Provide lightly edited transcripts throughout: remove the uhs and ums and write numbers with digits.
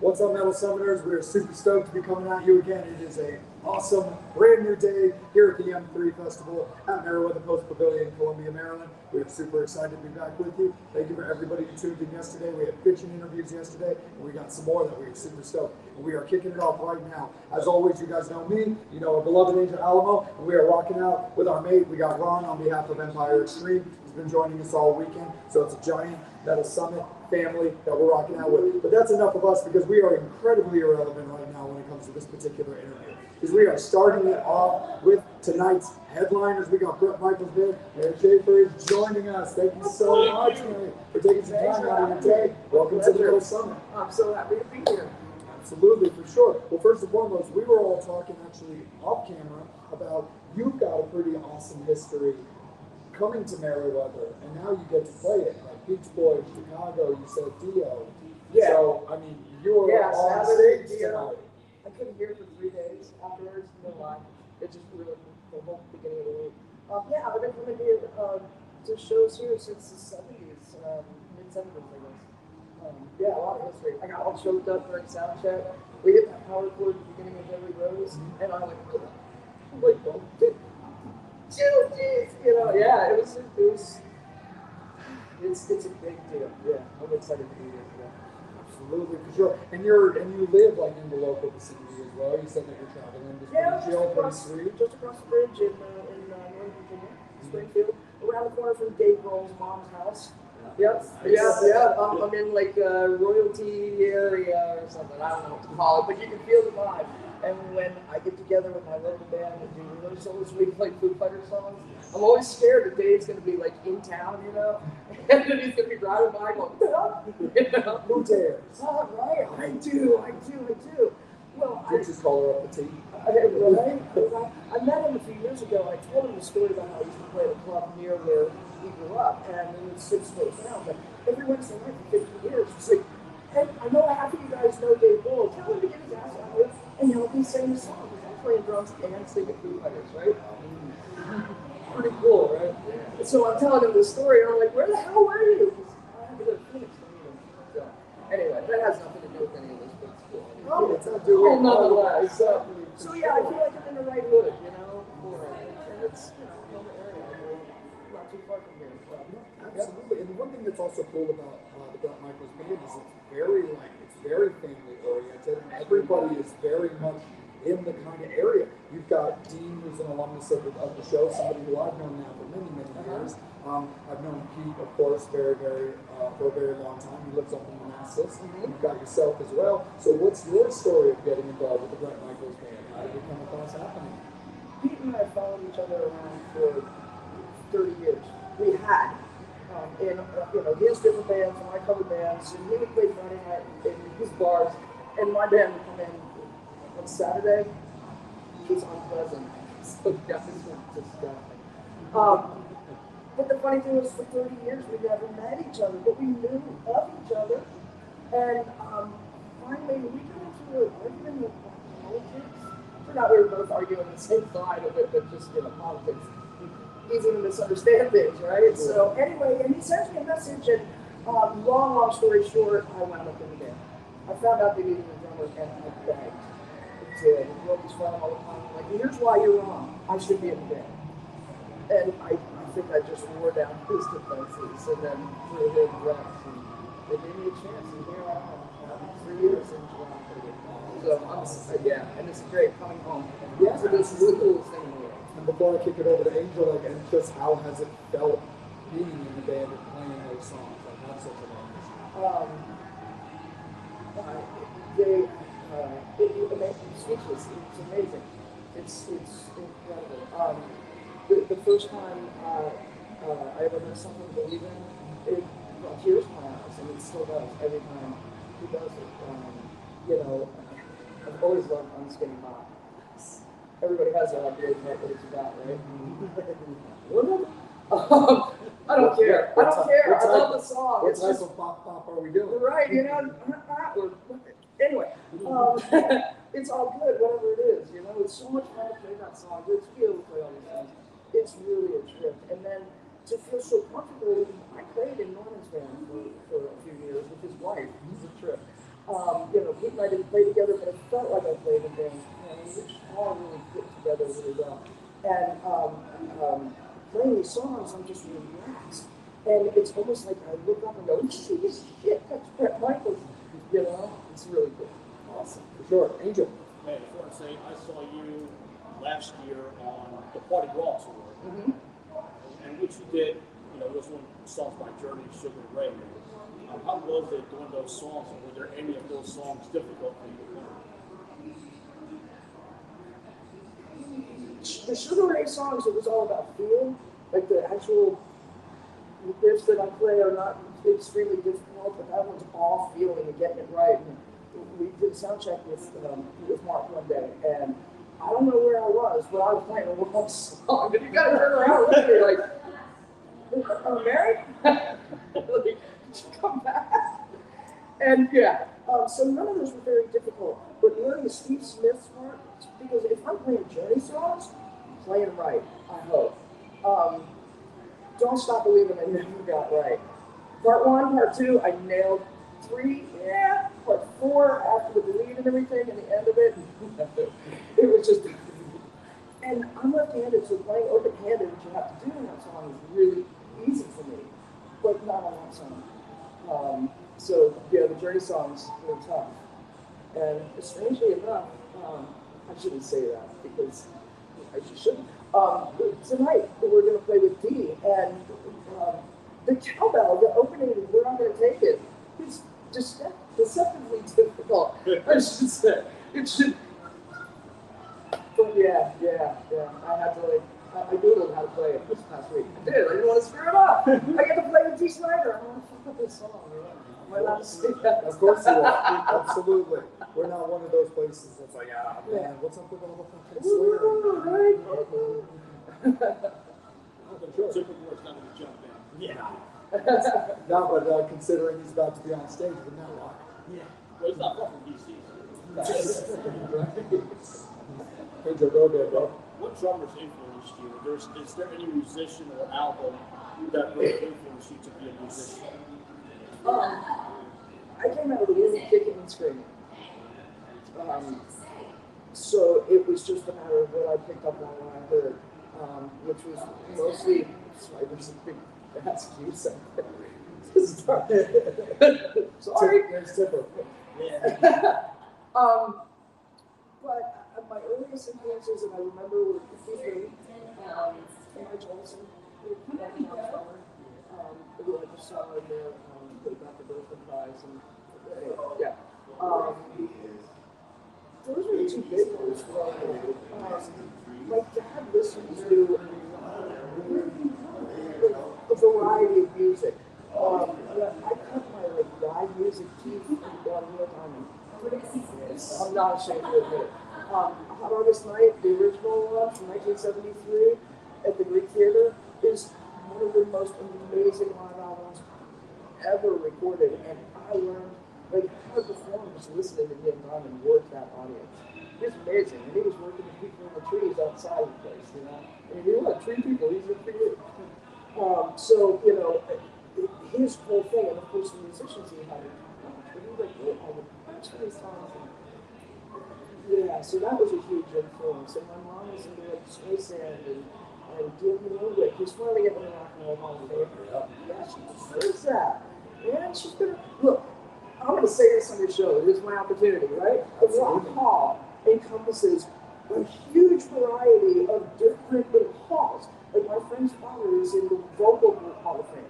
What's up, Metal Summoners? We're super stoked to be coming at you again. It is a awesome, brand new day here at the M3 Festival at Meriwether Post Pavilion, Columbia, Maryland. We're super excited to be back with you. Thank you for everybody who tuned in yesterday. We had pitching interviews yesterday, and we got some more that we are super stoked. And we are kicking it off right now. As always, you guys know me, you know our beloved Angel Alamo, and we are rocking out with our mate. We got Ron on behalf of Empire Extreme. He's been joining us all weekend, so it's a giant Metal Summit family that we're rocking out with. But that's enough of us because we are incredibly irrelevant right now when it comes to this particular interview. Because we are starting it off with tonight's headliners. We got Bret Michaels there. Meri Schaefer is joining us. Thank you so much, Meri, for taking some time out of your day. Welcome to the Metal Summit. I'm so happy to be here. Absolutely, for sure. Well, first and foremost, we were all talking actually off camera about you've got a pretty awesome history coming to Meriwether, and now you get to play it. Like Beach Boys, Chicago, you said Dio. Yeah. So, I mean, you were on Saturday, stage Dio. tonight. I couldn't hear for 3 days afterwards, no lie. It just really, the whole beginning of the week. Yeah, I've been coming here to shows here since the 70s, mid-70s, I guess. Yeah, a lot of history. I got all choked up during sound check. We hit that power chord at the beginning of every rose, and I'm like, oh, jeez, you know, yeah, it's a big deal. Yeah, I'm excited to be here today. Absolutely, for sure. And you live like in the local vicinity as well. You said that you're traveling to Springfield, just across the bridge in Northern Virginia, Springfield, around the corner from Dave Grohl's mom's house. Yep. I'm in like royalty area or something. I don't know what to call it, but you can feel the vibe. And when I get together with my local band and do those shows, we play Foo Fighters songs. I'm always scared that Dave's going to be like in town, you know, and then he's going to be driving by going, what the hell? You know? Who dares? Oh, right. I do. Well, I just call her up the tea. Right? I met him a few years ago. I told him the story about how he used to play at a club near where he grew up, and he would sit close down. But every Wednesday night for 15 years, it's like, hey, I know half of you guys know Dave Grohl. Tell him to get his ass out here and help me sing the song. Because I'm playing drums and singing Foo Fighters, right? Pretty cool, right? And so I'm telling him this story, and I'm like, where the hell were you? I had to go to Phoenix to meet him. So, anyway, that has nothing to do with any of this, but it's cool. Oh, it's not doing nonetheless. Exactly. So yeah, I feel like I'm in the right hood, you know, and it's, you know, the area, not too far from here. So. Absolutely, and one thing that's also cool about the Bret Michaels band is it's very family oriented, and everybody is very much in the kind of area. You've got Dean, who's an alumnus of the show, somebody who I've known now for many years. I've known Pete, of course, for a very long time. He lives up in Manassas. You've got yourself as well. So what's your story of getting involved with the Bret Michaels band? How did it come across happening? Pete and I followed each other around for 30 years. We had. In his different bands, my cover bands, and he would play Friday night in his bars, and my band would come in on Saturday. It was unpleasant. So guys were disgusting. But the funny thing was, for 30 years we never met each other, but we knew of each other. And finally, we got into an argument with politics. Turned out we were both arguing the same side of it, but just politics. Easy to misunderstand things, right? So anyway, and he sends me a message, and long story short, I wound up in the band. I found out they needed a drummer, and I begged. He broke his phone all the time. Like, here's why you're wrong. I should be in the band. And I think I just wore down his defenses, and then threw him reps, and they gave me a chance, and here I am, 3 years in July. So and it's great coming home. Yeah, so this is the coolest thing in the world. And before I kick it over to Angel, and just how has it felt being in the band and playing those songs? Like, have such a long history. It makes me speechless. It's amazing. It's incredible. The first time I ever heard something to believe in, it brought tears to my eyes, and it still does every time he does it. I've always loved Unskinny Bop. Everybody has their idea of what it's about, right? I don't care. I love the song. What type of bop are we doing? Right, anyway, it's all good, whatever it is, it's so much fun to play that song. It's feel to play all these songs. It's really a trip. And then to feel so comfortable, I played in Norman's band for a few years with his wife. It was a trip. Pete and I didn't play together, but it felt like I played in bands. We all really fit together really well. And playing these songs, I'm just relaxed. And it's almost like I look up and go, shit, that's Bret Michaels. It's really cool. Awesome, for sure. Angel. Man, I just want to say I saw you last year on the Party Raw tour, and which you did, those one songs by Journey, Sugar Ray. How was it doing those songs, and were there any of those songs difficult for you to learn? The Sugar Ray songs, it was all about feel. Like the actual riffs that I play are not extremely difficult, but that one's all feeling and getting it right. And we did a sound check with Mark one day, and I don't know where I was, but I was playing a wrong song, and you gotta turn around and look at me like, Meri? Did you come back? And so none of those were very difficult. But learning the Steve Smith's part, because if I'm playing Journey songs, I'm playing right, I hope. Don't Stop Believing, I never got right. Part 1, part 2, I nailed. 3, part 4, after the bleed and everything, and the end of it, it was just. And I'm left-handed, so playing open-handed, which you have to do in that song, is really easy for me, but not on that song. The Journey songs were tough. And strangely enough, I shouldn't say that because I shouldn't. Tonight we're going to play with Dee, and the cowbell, the opening, we're not going to take it. It's just deceptively difficult. I should say it should. But yeah. I had to I doodled how to play it this past week. I did. I didn't want to screw it up. I get to play with Dee Snider. I want to fuck up this song. Am I allowed to say that? Of course you are. Absolutely. We're not one of those places that's like, man, what's up with all the fucking swearing? Right? Sure. Typical words not to jump in. Yeah. No, but considering he's about to be on stage, wouldn't that rock? Yeah. Well, it's not far from DC. Angel, go there, bro. What drummers influenced you? Is there any musician or album that really influenced you to be a musician? I came out of the womb kicking and screaming. So it was just a matter of what I picked up on when I heard, which was mostly, sorry, there's a big ass cue Sorry. There's Tipper. But my earliest influences, and I remember, were Keith Lee, Meri Schaefer, who I just saw in there, got the Berkeley Prize, and those were the two big ones. My dad listened to a variety of music. I cut my live music teeth on Neil Diamond. I'm not ashamed to admit it. Hot August Night, the original one from 1973 at the Greek Theater, is one of the most amazing live albums ever recorded, and I learned how to perform just listening to Neil Diamond work that audience. It's amazing, and he was working with people in the trees outside the place, And you know what, tree people, he's good for you. His whole thing, and of course the musicians he had, he wrote all the parts for his songs. So that was a huge influence. And my mom was into Space Sand and Gil Norwick. He's finally getting an Rock and Roll Hall of Fame. Yeah, she deserves that. Man, she's gonna look. I'm gonna say this on your show. It is my opportunity, right? The Rock Hall encompasses a huge variety of different little halls. Like my friend's father is in the Vocal Hall of Fame.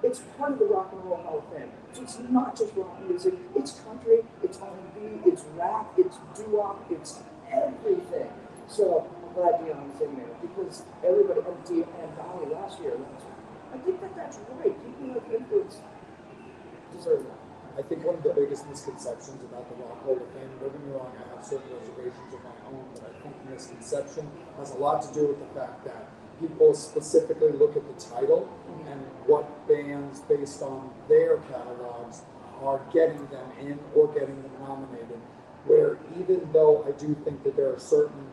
It's part of the Rock and Roll Hall of Fame. So it's not just rock music. It's country, it's R&B, it's rap, it's doo-wop, it's everything. So I'm glad Dion was in there because everybody, and Dolly last year, I think that's right. People who have influence deserve that. I think one of the biggest misconceptions about the Rock Hall of Fame, don't get me wrong, I have certain reservations of my own, but I think the misconception has a lot to do with the fact that people specifically look at the title and what bands based on their catalogs are getting them in or getting them nominated. Where even though I do think that there are certain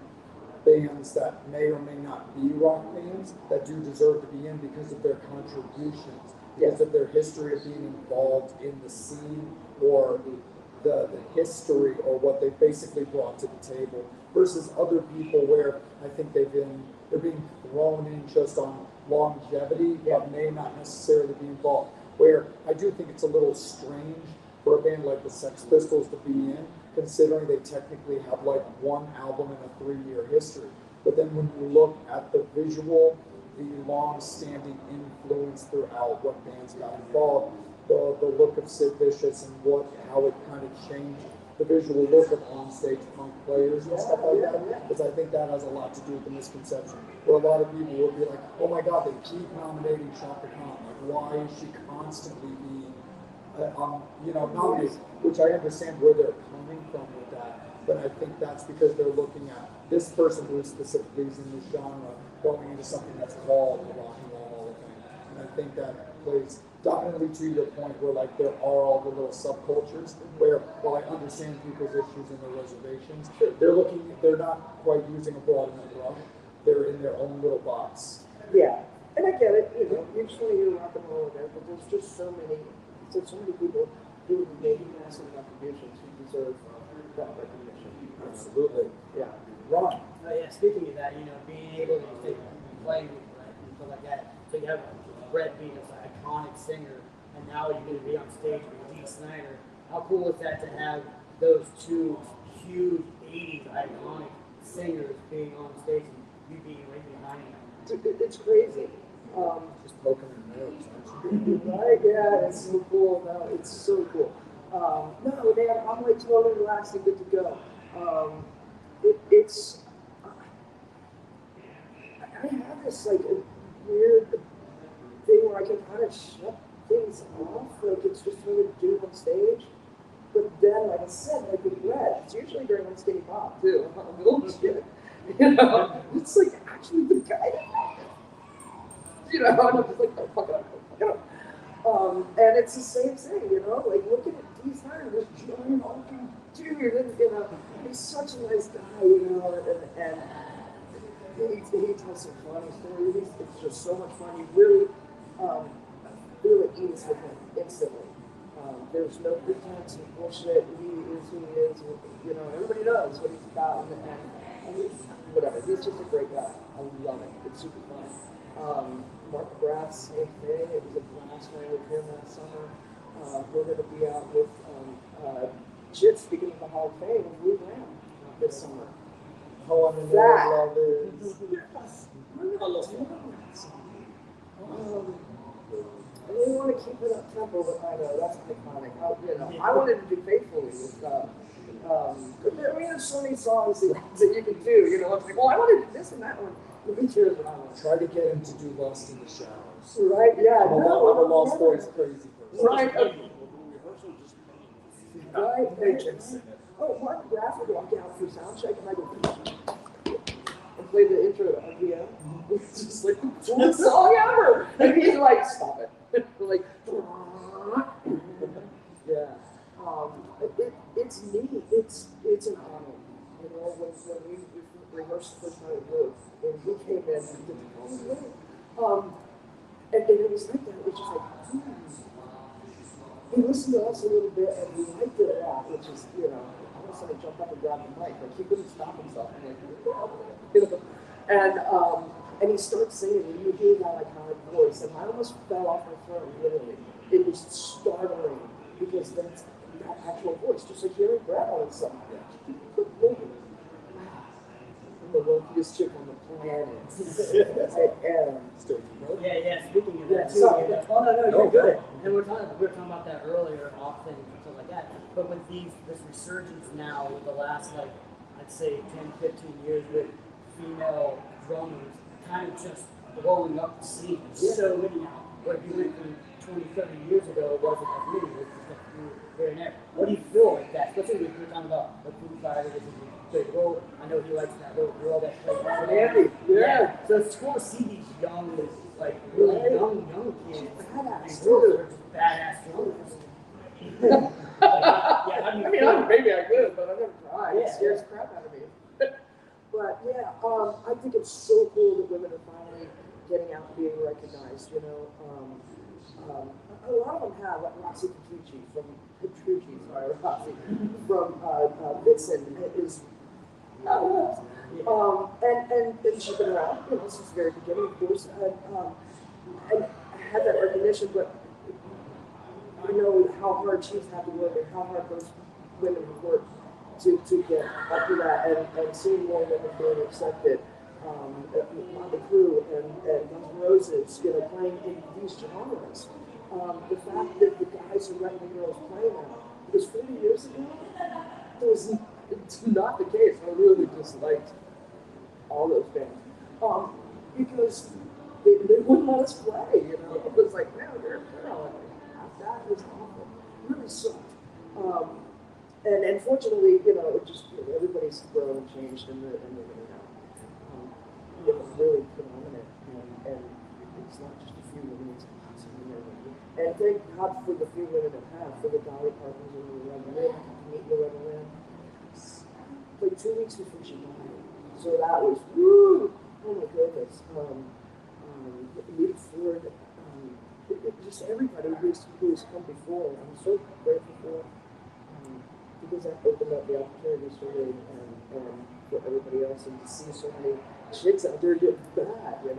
bands that may or may not be rock bands that do deserve to be in because of their contributions, because of their history of being involved in the scene or the history or what they basically brought to the table versus other people where I think they're being thrown in just on longevity but may not necessarily be involved. Where I do think it's a little strange for a band like the Sex Pistols to be in, considering they technically have like one album in a 3-year history. But then when you look at the visual, the long-standing influence throughout what bands got involved, the look of Sid Vicious and how it kind of changed the visual look of on-stage punk players and stuff like that, because I think that has a lot to do with the misconception. Where a lot of people will be like, oh my God, they keep nominating Chaka Khan. Like, why is she constantly being nominated? Which I understand where they're coming from with that, but I think that's because they're looking at this person who specifically is in this genre going into something that's called the Rock and Roll Hall of Fame. And I think that plays dominantly to your point where like there are all the little subcultures where while I understand people's issues and their reservations, they're not quite using a broad enough brush. They're in their own little box. Yeah. And I get it, usually you're rock and roll there, but there's just so many people who have made massive contributions who deserve that recognition. Absolutely. Yeah. Ron. Yeah, speaking of that, being able to play with Bret and stuff like that, so you have Bret being an iconic singer, and now you're going to be on stage with Dee Snider. How cool is that to have those two huge 80s iconic singers being on stage and you being right behind them? It's crazy. Just poking their nose, aren't you? Right? Yeah, it's so cool. No, it's so cool. No, man, I'm like totally relaxed and good to go. It's I have this like a weird thing where I can kind of shut things off, like it's just really do on stage. But then, like I said, like with Bret, it's usually during Skinny Pop too. I'm going shit. It's like actually the guy. And I'm just like, oh, fuck it up. And it's the same thing, like looking at Dee Snider, this giant hulking dude, and he's such a nice guy, and he tells some funny stories. It's just so much fun. You really feel at ease with him instantly. There's no pretense and bullshit. He is who he is. Everybody knows what he's about, and he's, whatever. He's just a great guy. I love it. It's super fun. Mark McGrath, same thing. It was a blast playing with him that summer. We're going to be out with speaking of the Hall of Fame, with Lou Graham this summer. Oh, I mean, that love is. Yes. I love that. I didn't want to keep it up tempo, but I know that's iconic. I wanted to do faithfully with there's so many songs that you can do. It's like, well, I want to do this and that one. Here's what I want. Try to get him to do Lost in the Shadows. Right? Yeah. I'm a Lost Boys crazy person. Right. Right. Oh, Mark McGrath would walk out for sound check and I go and play the intro again. It's just like the coolest song ever. And he's like, stop it. Like, yeah. It's neat. It's an honor. When we rehearsed the first time we moved, and he came in and did the whole thing. And it was like that. It was just like, he listened to us a little bit and he liked it a lot, which is, all of a sudden jumped up and grabbed the mic. Like he couldn't stop himself. I'm like, and he starts singing, and you hear that iconic voice, and I almost fell off my throne, literally. It was startling because that's that actual voice, just like hearing Bret on something. I'm the luckiest chick on the planet. I am. Yeah. Speaking of that, too. Sorry. Oh no, you're good. And we were talking about that earlier, often and stuff like that. But with this resurgence now, with the last I'd say 10, 15 years, with female drummers kind of just blowing up the scene. So many now. Where if you went from 20, 30 years ago, it wasn't as many. It was just like here and there. What do you feel like that? Especially when you're talking about the Foo Fighters and the girl. I know he likes that little girl that plays Andy. Yeah. So it's cool to see these young, really young kids. Badass. Badass drummers. Maybe I could, but I never tried. Yeah, it scares the crap out of me. But yeah, I think it's so cool that women are finally getting out and being recognized. A lot of them have, like Roxy Petrucci from Posse from Vixen is and she's been around, since the very beginning, of course, and I had that recognition, but I know how hard she's had to work and how hard those women have worked to get up to that, and seeing more women being accepted on the crew and Guns N' Roses, playing in these genres. The fact that the guys who let the girls play now, because 40 years ago, it's not the case. I really disliked all those bands. Because they wouldn't let us play, It was like, man, you're that was awful. It really sucked. And unfortunately, it just, everybody's grown and changed and they're really predominant. And it's not just a few women, it's many. And thank God for the few women that have, for the Dolly Partners and Loretta Lynn. I got to meet Loretta Lynn like 2 weeks before she died. So that was, woo! Oh my goodness. Lee Ford, just everybody who's come before. I'm so grateful for, because that opened up the opportunities for me and for everybody else, and to see so many chicks out there get bad, and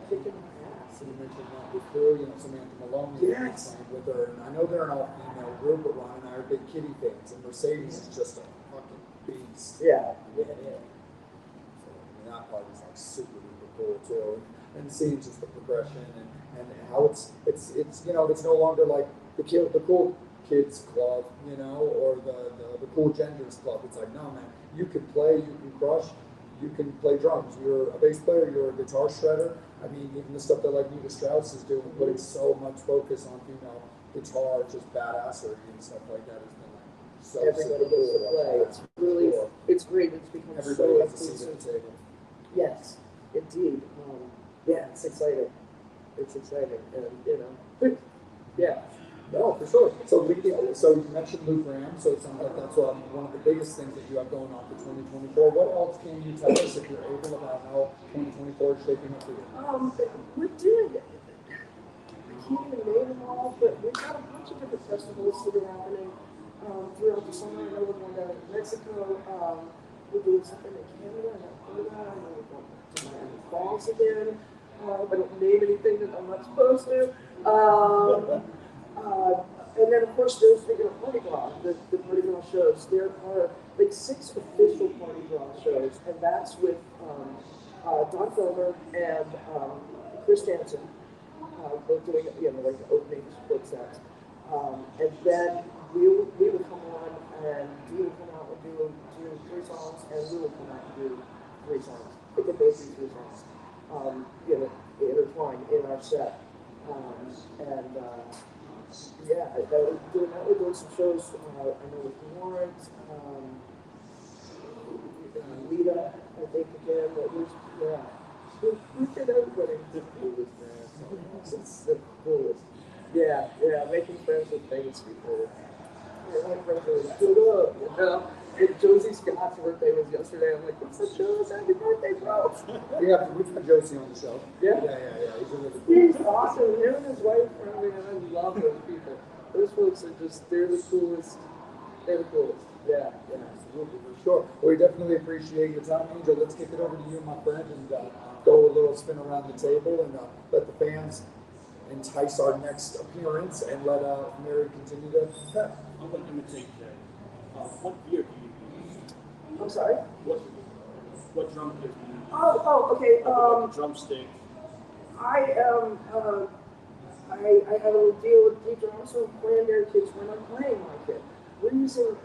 kicking ass. You mentioned that before, Samantha Maloney. Yes. With her, and I know they're an all-female group, but Ron and I are big Kitty fans, and Mercedes is just a fucking beast. Yeah. So, that part is like super cool too, and seeing just the progression and how it's it's no longer like the cool kids club, or the cool genders club. It's like, no man, you can play, you can crush, you can play drums. You're a bass player, you're a guitar shredder. I mean, even the stuff that like Nita Strauss is doing, putting so much focus on female guitar, just badassery and stuff like that has been like so everybody super gets to cool. play. It's really, it's great. It's become Everybody so has a seat at the table. Yes, indeed. Yeah, it's exciting. It's exciting, and yeah. No, for sure. So you mentioned Lou Graham, so it sounds like that's one of the biggest things that you have going on for 2024. What else can you tell us, if you're able, about how 2024 is shaping up for you? We did. I can't even name them all, but we've got a bunch of different festivals that are happening throughout the summer. I know we're going down to Mexico. We're doing something in Canada and Alberta. I know we're going to Miami Falls again. I don't name anything that I'm not supposed to. And then, of course, there's the Party Gras, the Party Gras shows. There are like 6 official Party Gras shows, and that's with Don Felder and Chris Danson. Both doing, like the opening support sets. And then we will come on, and we will come out and do 3 songs, and we will come out and do 3 songs. It could basically 3 songs, intertwined in our set. We're doing some shows. I know with Warren, Lita, I think again. We did everybody. The coolest, man. It's the coolest. Yeah, making friends with famous people. My friends are good up, And Josie Scott's birthday was yesterday. I'm like, what's up, Josie? Happy birthday, bro. We've had Josie on the show. Yeah? Yeah. He's He's awesome. Him and his wife, I love those people. Those folks are just, they're the coolest. They're the coolest. Yeah. Absolutely, for sure. Well, we definitely appreciate your time, Angel. Let's kick it over to you, my friend, and go a little spin around the table and let the fans entice our next appearance and let Meri continue to prep. I'm going to imitate that. What gear do you use? I'm sorry? What drum kit do you use? Okay. Like a drumstick. I have a deal with Deep Drums, so I'm playing their kits when I'm playing my kit. We do so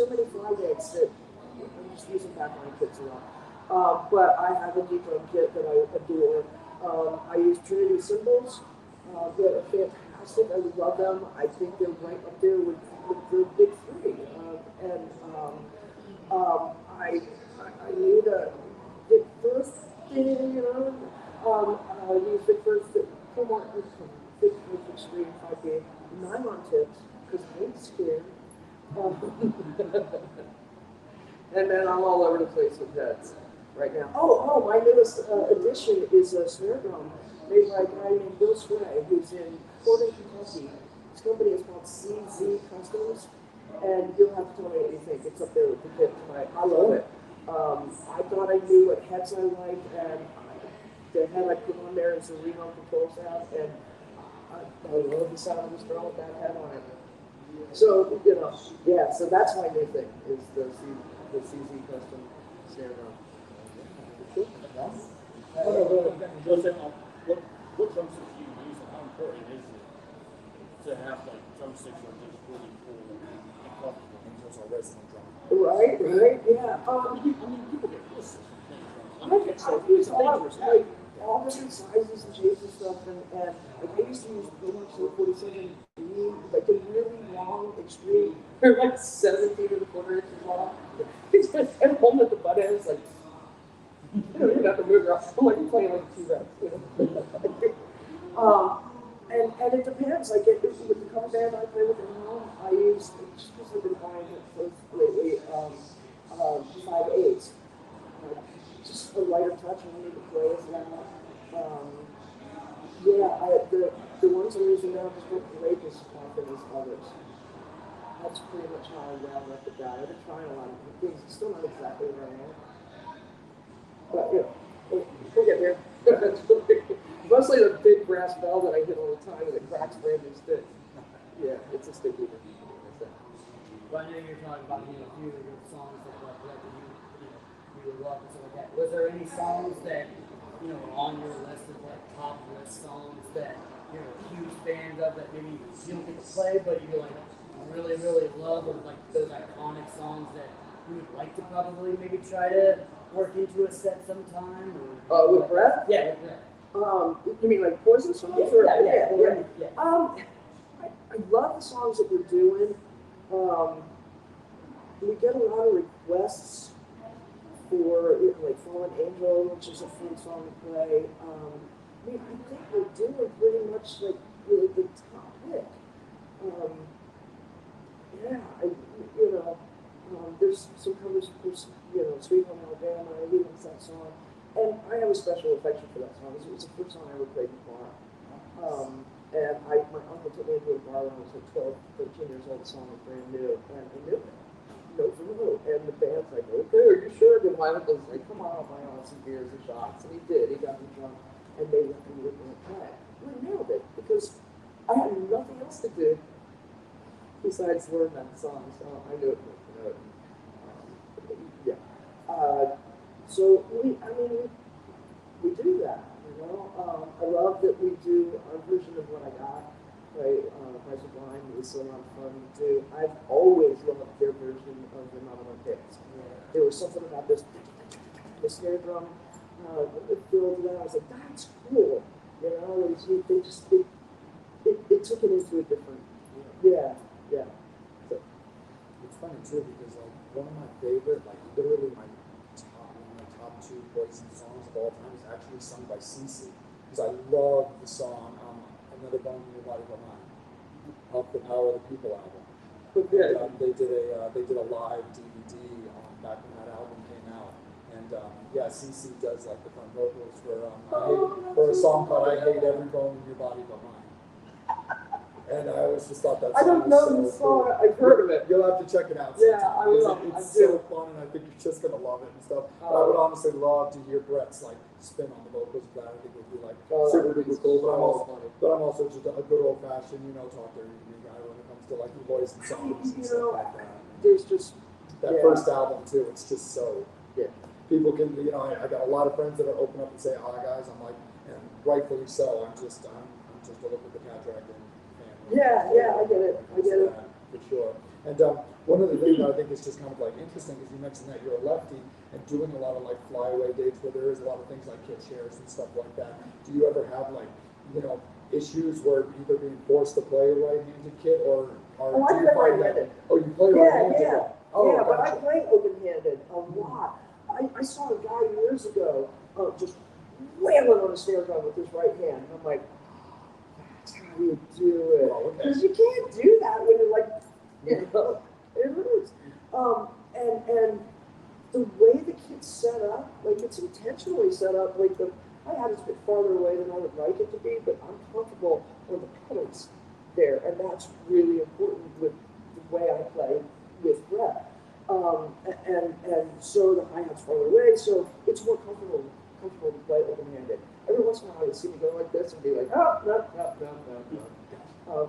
many fly dates that I'm just using backline kits a lot. But I have a Deep Drum kit that I adore. I use Trinity cymbals. They're fantastic. I love them. I think they're right up there with the big 3. I need a Vic First thing, I use Vic First Vic First Extreme 5K nylon tips because I ain't scared. And then I'm all over the place with heads right now. My newest addition is a snare drum made by a guy named Bill Sway, who's in Portland, Kentucky. His company is called CZ Customs, And you'll have to tell me what you think. It's up there with the kids, right? I love it. I thought I knew what heads I liked, and the head I put on there is a Reno control sound, and I love the sound of this drum with that head on it. So, you know, yeah, so that's my new thing, is the CZ custom snare drum. What drumsticks do you use, and how important is it to have like drumsticks that are just really cool and comfortable? And those are resident drum. Right, yeah. I mean, people get this. I've used all different sizes and shapes and stuff, and like I used to use pretty much the 47B, like a really long extreme. They're like 17 and a quarter inches long. It's just, and holding at the butt end, it's like, you don't even have to move around. I'm like playing like T-Rex, you know? And it depends. Like with the cover band I play with at home, I use, just because I've been buying it lately, 5/8. Just a lighter touch when I need to play as loud. The ones I'm using now just don't break as often as others. That's pretty much how I round up the guy. I've been trying a lot of things. It's still not exactly where I am. But, you know, we'll get there. Mostly the big brass bell that I hit all the time and it cracks brand new stick. Yeah, it's a stick eater. Well, I know you're talking about, a few of your songs that you would love and stuff like that. Was there any songs that, were on your list of like top list songs that you're huge fans of that maybe you don't get to play, but you like really, really love, or like those iconic songs that you would like to probably maybe try to work into a set sometime? Or, with Bret? Yeah, with Bret. You mean like Poison songs? Yeah. I love the songs that we're doing. We get a lot of requests for like Fallen Angel, which is a fun song to play. I think we're doing pretty much like really the top pick. There's some covers, Sweet Home Alabama, he likes that song. And I have a special affection for that song. It was the first song I ever played in the bar. And my uncle took me into a bar when I was like 12, 13 years old. The song was brand new, and I knew it. Note for note. And the band's like, okay, are you sure? And my uncle's like, come on, I'll buy all some beers and shots. And he did. He got me drunk, and they let me play. And I nailed it because I had nothing else to do besides learn that song. So I knew it note for note. So we do that. I love that we do our version of What I Got. Right, Price of Blind was so much fun to do. I've always loved their version of the Nominal Picks. There was something about this, the snare drum, feel to that. I was like, that's cool. They took it into a different. Yeah. So, it's funny too because one of my favorite, literally one of my top two Poison songs of all time is actually sung by CeCe because I love the song. Another Bone in Your Body But Mine, off the Power of the People album. And, they did a live DVD back when that album came out, and CeCe does like the front vocals for a song called "I Hate Every Bone in Your Body But Mine." And I always just thought that song I don't know the song. Cool. I've heard of it. You'll have to check it out. Yeah, I will. It's so fun, and I think you're just gonna love it and stuff. But I would honestly love to hear Bret's spin on the vocals of that. I think it would be super duper cool. But I'm also just a good old fashioned, talk to you guy when it comes to the voice and songs and stuff like that. There's just that first album too. It's just so people can I got a lot of friends that are open up and say hi guys. I'm like, and rightfully so. I'm just a look at the contractor. Yeah, I get it. For sure. And one of the things that I think is just kind of interesting is you mentioned that you're a lefty and doing a lot of flyaway dates where there is a lot of things like kit shares and stuff like that. Do you ever have issues where either being forced to play a right-handed kit or I play right-handed. Oh, you play right-handed? Yeah. Oh, but I play open-handed a lot. I saw a guy years ago just wailing on a snare drum with his right hand. And I'm like, that's how you do it. Because you can't do that when you're it hurts. And the way the kit's set up, it's intentionally set up, I had it a bit farther away than I would like it to be, but I'm comfortable on the pedals there, and that's really important with the way I play so the hi-hat's farther away, so it's more comfortable to play open-handed. Every once in a while, you see me go like this and be like, oh, no.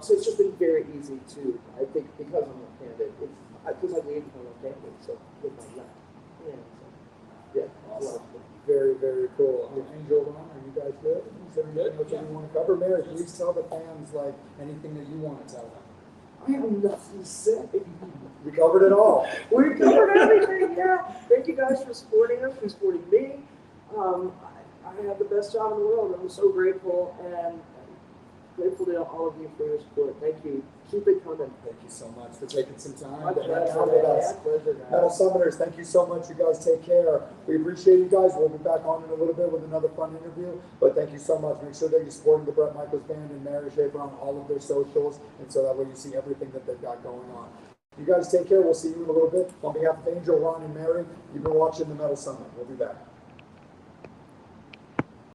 So it's just been very easy to, I think, because I'm left-handed, because I lead from left-handed, so with my left hand. So, yeah, Awesome. Very, very cool. Angel, Ron, are you guys good? Is there anything else that you want to cover? Meri, please tell the fans like anything that you want to tell them. I have nothing to say. We covered it all. We covered everything, yeah. Thank you guys for supporting us, for supporting me. I have the best job in the world. I'm so grateful, and grateful to all of you for your support. Thank you. Keep it coming. Thank you so much for taking some time My to hang pleasure, out with us. my pleasure, guys. Metal Summoners, thank you so much. You guys take care. We appreciate you guys. We'll be back on in a little bit with another fun interview. But thank you so much. Make sure that you're supporting the Bret Michaels Band and Meri Schaefer on all of their socials, and so that way you see everything that they've got going on. You guys take care. We'll see you in a little bit. On behalf of Angel, Ron, and Meri, you've been watching the Metal Summit. We'll be back.